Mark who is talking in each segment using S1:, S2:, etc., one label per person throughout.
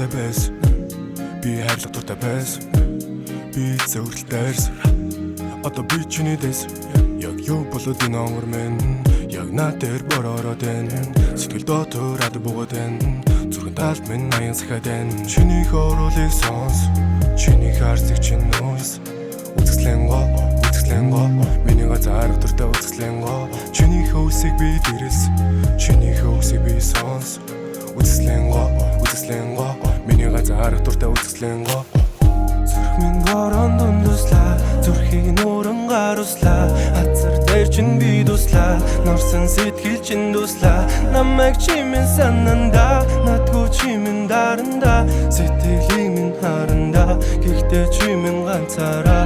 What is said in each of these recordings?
S1: дуртай байсан. Би хайрлах дуртай байсан. Би зөвлөлтөөс одоо би чиний дэс. Яг юу болоод энэ өнгөр минь яг над дээр бороод байна. Сэтгэл дотоод буугаад байна. Зүрхэн талд минь аян сахад байна. Чиний хоолыг сонс. Чиний харцыг чинь нөөс. Үзэсгэлэн го миний газар дуртай үзэсгэлэн го. Чиний хөөсийг би дэрс. Чиний хөөсийг би сонс. Үзэсгэлэн го миний газар дуртай үзэсгэлэн го. Зүрх минь борон дундуслаа. Зүрхийг нууран гаруслаа. Хацар дээр чин би дуслаа. Норсон сэтгэл чин дуслаа. Намайг чимэн сананда. Надгүй чимэн даранда. Сэтгэлийг минь харанда. Гэхдээ чимэн ганцаараа.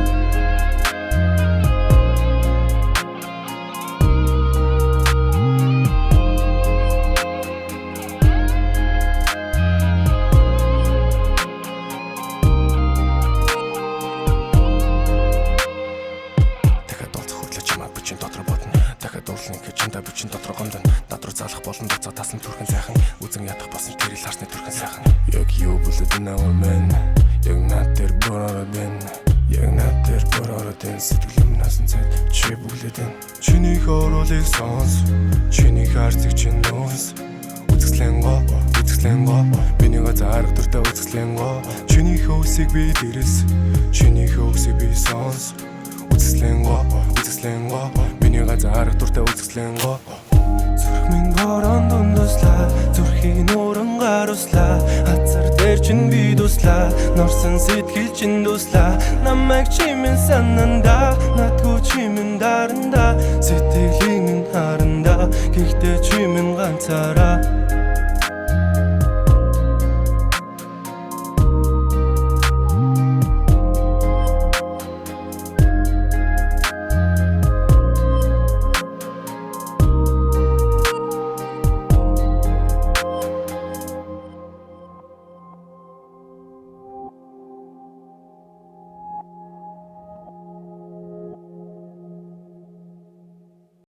S2: Бичин дотор гомдон надруу залах болон доцоо тасан түрхэн сайхан үзэн ядах болсон тэрэл харсны түрхэн сайхан. Яг юу болоод энэ авмэн яг над дээр бороод байна. Яг над дээр бороод энэ сэтгэлэм насан цэд чи бүлээд энэ.
S1: Чиний хоолыг сонс. Чиний харцыг чинь нөөс. Үзэсгэлэн го миний газар дуртай үзэсгэлэн го. Чиний хөөсийг би дэрс. Чиний хөөсийг би сонс. Үзэсгэлэн го миний газар дуртай үзэсгэлэн го.
S2: Зүрх минь борон дундуслаа. Зүрхийг нууран гаруслаа. Хацар дээр чин би дуслаа. Норсон сэтгэл чин дуслаа. Намайг чимэн сананда. Надгүй чимэн даранда. Сэтгэлийг минь харанда. Гэхдээ чимэн ганцаараа.